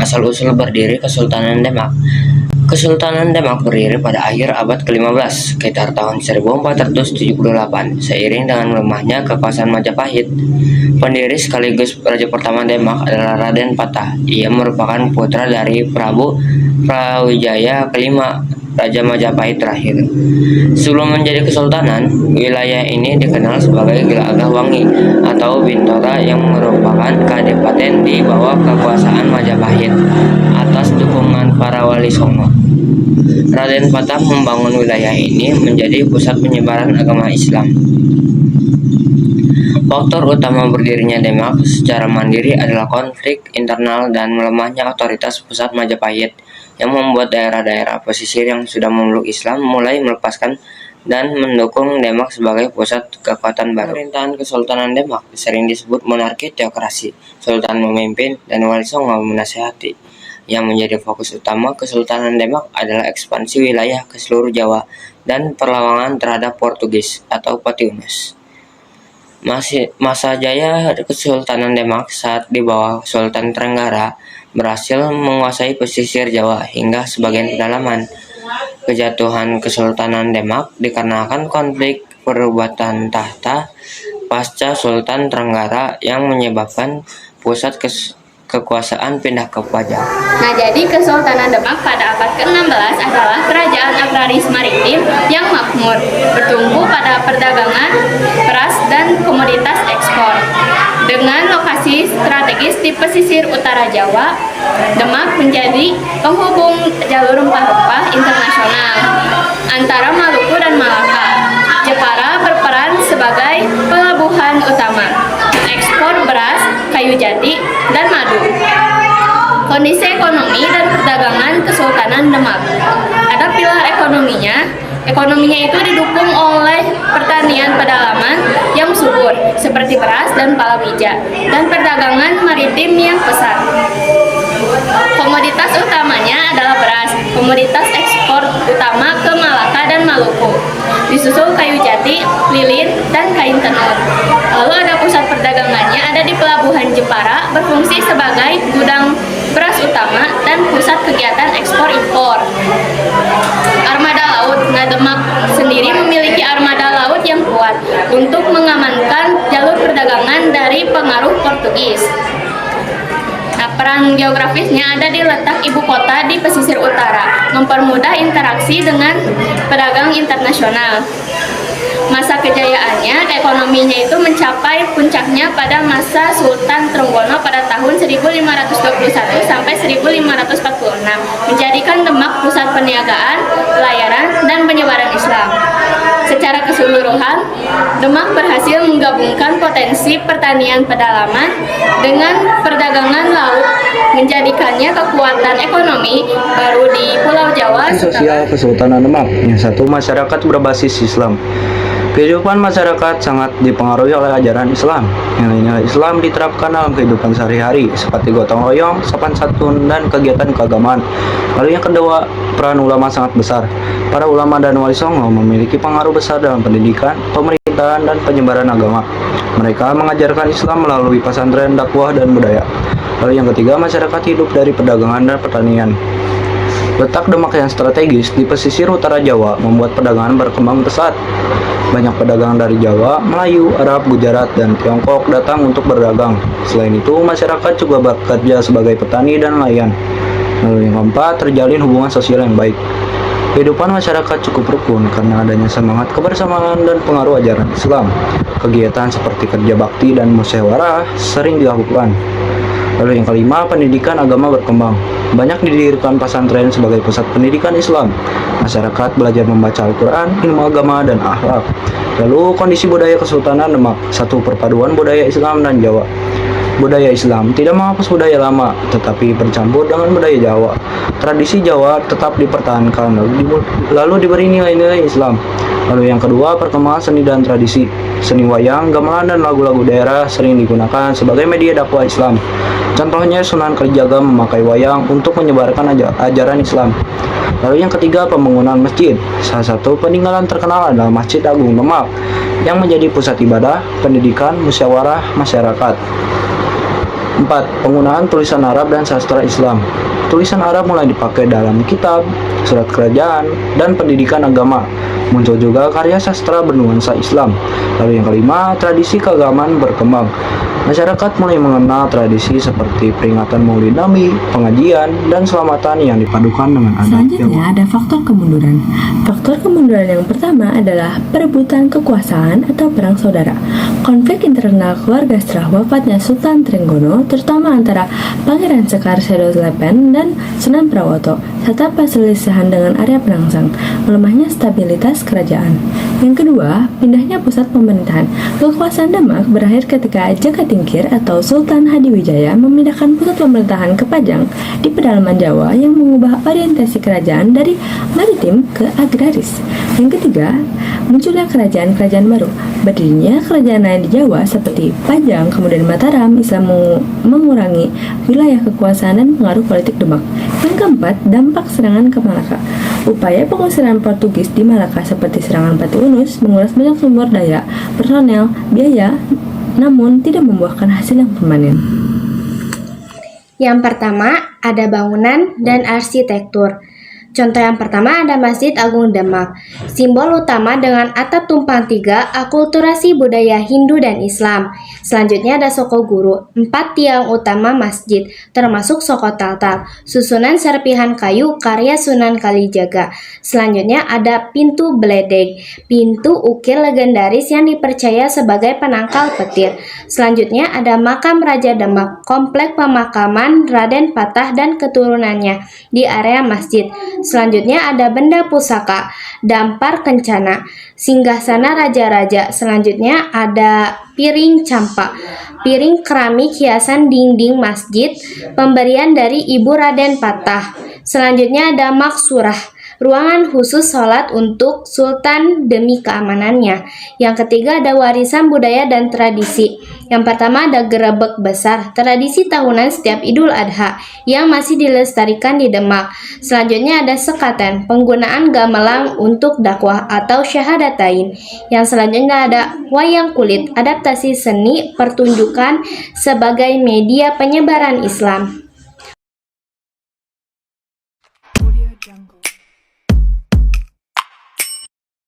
Asal-usul berdiri Kesultanan Demak. Kesultanan Demak berdiri pada akhir abad ke-15, sekitar tahun 1478, seiring dengan melemahnya kekuasaan Majapahit. Pendiri sekaligus raja pertama Demak adalah Raden Patah. Ia merupakan putra dari Prabu Brawijaya kelima, Raja Majapahit terakhir. Sebelum menjadi kesultanan, wilayah ini dikenal sebagai Gelagah Wangi atau Bintara yang merupakan kadipaten di bawah kekuasaan Majapahit atas dukungan para wali songo. Raden Patah membangun wilayah ini menjadi pusat penyebaran agama Islam. Faktor utama berdirinya Demak secara mandiri adalah konflik internal dan melemahnya otoritas pusat Majapahit yang membuat daerah-daerah pesisir yang sudah memeluk Islam mulai melepaskan dan mendukung Demak sebagai pusat kekuatan baru. Pemerintahan Kesultanan Demak sering disebut monarki teokrasi. Sultan memimpin dan wali songo menasihati. Yang menjadi fokus utama Kesultanan Demak adalah ekspansi wilayah ke seluruh Jawa dan perlawanan terhadap Portugis atau Patiunus. Masa jaya Kesultanan Demak saat di bawah Sultan Trenggara berhasil menguasai pesisir Jawa hingga sebagian pedalaman. Kejatuhan Kesultanan Demak dikarenakan konflik perebutan tahta pasca Sultan Trenggara yang menyebabkan pusat kekuasaan pindah ke Pajang. Nah, jadi Kesultanan Demak pada abad ke-16 adalah kerajaan agraris maritim yang makmur, bertumbuh pada perdagangan, beras, dan komoditas ekspor. Dengan lokasi strategis di pesisir utara Jawa, Demak menjadi penghubung jalur rempah-rempah internasional antara Maluku dan Malaka. Jepara berperan sebagai pelabuhan utama, ekspor beras, kayu jati, dan madu. Kondisi ekonomi dan perdagangan Kesultanan Demak. Ada pilar ekonominya. Ekonominya itu didukung oleh pertanian pedalaman yang subur, seperti beras dan palawija, dan perdagangan maritim yang pesat. Komoditas utamanya adalah beras, komoditas ekspor utama ke Malaka dan Maluku. Disusul kayu jati, lilin, dan kain tenun. Lalu ada pusat perdagangannya ada di Pelabuhan Jepara, berfungsi sebagai gudang beras utama dan pusat kegiatan ekspor impor. Armada laut. Nah, Demak sendiri memiliki armada laut yang kuat untuk mengamankan jalur perdagangan dari pengaruh Portugis. Nah, peran geografisnya ada di letak ibu kota di pesisir utara, mempermudah interaksi dengan pedagang internasional. Masa kejayaannya, ekonominya itu mencapai puncaknya pada masa Sultan Trenggono pada tahun 1521 sampai 1546, menjadikan Demak pusat perniagaan, pelayaran, dan penyebaran Islam. Secara keseluruhan, Demak berhasil menggabungkan potensi pertanian pedalaman dengan perdagangan laut, menjadikannya kekuatan ekonomi baru di Pulau Jawa. Sosial Kesultanan Demak. Yang satu, masyarakat berbasis Islam. Kehidupan masyarakat sangat dipengaruhi oleh ajaran Islam. Nilai-nilai Islam diterapkan dalam kehidupan sehari-hari, seperti gotong royong, sopan santun, dan kegiatan keagamaan. Lalu yang kedua, peran ulama sangat besar. Para ulama dan wali songo memiliki pengaruh besar dalam pendidikan, pemerintahan, dan penyebaran agama. Mereka mengajarkan Islam melalui pesantren, dakwah, dan budaya. Lalu yang ketiga, masyarakat hidup dari perdagangan dan pertanian. Letak Demak yang strategis di pesisir utara Jawa membuat perdagangan berkembang pesat. Banyak pedagang dari Jawa, Melayu, Arab, Gujarat, dan Tiongkok datang untuk berdagang. Selain itu, masyarakat juga bekerja sebagai petani dan nelayan. Lalu yang keempat, terjalin hubungan sosial yang baik. Kehidupan masyarakat cukup rukun karena adanya semangat kebersamaan dan pengaruh ajaran Islam. Kegiatan seperti kerja bakti dan musyawarah sering dilakukan. Lalu yang kelima, pendidikan agama berkembang. Banyak didirikan pesantren sebagai pusat pendidikan Islam. Masyarakat belajar membaca Al-Quran, ilmu agama, dan akhlak. Lalu kondisi budaya Kesultanan Demak. Satu, perpaduan budaya Islam dan Jawa. Budaya Islam tidak menghapus budaya lama, tetapi bercampur dengan budaya Jawa. Tradisi Jawa tetap dipertahankan, lalu diberi nilai-nilai Islam. Lalu yang kedua, perkembangan seni dan tradisi. Seni wayang, gamelan, dan lagu-lagu daerah sering digunakan sebagai media dakwah Islam. Contohnya Sunan Kalijaga memakai wayang untuk menyebarkan ajaran Islam. Lalu yang ketiga, pembangunan masjid. Salah satu peninggalan terkenal adalah Masjid Agung Demak yang menjadi pusat ibadah, pendidikan, musyawarah masyarakat. 4. Penggunaan tulisan Arab dan sastra Islam. Tulisan Arab mulai dipakai dalam kitab, surat kerajaan, dan pendidikan agama. Muncul juga karya sastra bernuansa Islam. Lalu yang kelima, tradisi keagamaan berkembang. Masyarakat mulai mengenal tradisi seperti peringatan Maulid Nabi, pengajian, dan selamatan yang dipadukan dengan adat Selanjutnya ada faktor kemunduran. Faktor kemunduran yang pertama adalah perebutan kekuasaan atau perang saudara. Konflik internal keluarga setelah wafatnya Sultan Trenggono, terutama antara Pangeran Sekar Sedolepen dan Sunan Prawoto, serta perselisihan dengan Arya Penangsang, melemahnya stabilitas kerajaan. Yang kedua, pindahnya pusat pemerintahan. Kekuasaan Demak berakhir ketika Jakatingkir atau Sultan Hadiwijaya memindahkan pusat pemerintahan ke Pajang di pedalaman Jawa yang mengubah orientasi kerajaan dari maritim ke agraris. Yang ketiga, munculnya kerajaan-kerajaan baru. Berdirinya kerajaan lain di Jawa seperti Pajang, kemudian Mataram, Islam mengurangi wilayah kekuasaan dan pengaruh politik Demak. Yang keempat, dampak serangan ke Malaka. Upaya pengusiran Portugis di Malaka seperti serangan Pati Unus menguras banyak sumber daya, personel, biaya, namun tidak membuahkan hasil yang permanen. Yang pertama, ada bangunan dan arsitektur. Contoh yang pertama ada Masjid Agung Demak, simbol utama dengan atap tumpang tiga, akulturasi budaya Hindu dan Islam. Selanjutnya ada Soko Guru, 4 tiang utama masjid, termasuk Soko Taltal, susunan serpihan kayu karya Sunan Kalijaga. Selanjutnya ada Pintu Beledeg, pintu ukir legendaris yang dipercaya sebagai penangkal petir. Selanjutnya ada Makam Raja Demak, komplek pemakaman Raden Patah dan keturunannya di area masjid. Selanjutnya ada Benda Pusaka, Dampar Kencana, singgasana raja-raja. Selanjutnya ada piring campak, piring keramik hiasan dinding masjid, pemberian dari Ibu Raden Patah. Selanjutnya ada Maksurah, ruangan khusus sholat untuk sultan demi keamanannya. Yang ketiga ada warisan budaya dan tradisi. Yang pertama ada gerebek besar, tradisi tahunan setiap Idul Adha yang masih dilestarikan di Demak. Selanjutnya ada sekaten, penggunaan gamelan untuk dakwah atau syahadatain. Yang selanjutnya ada wayang kulit, adaptasi seni pertunjukan sebagai media penyebaran Islam. Audio Jungle.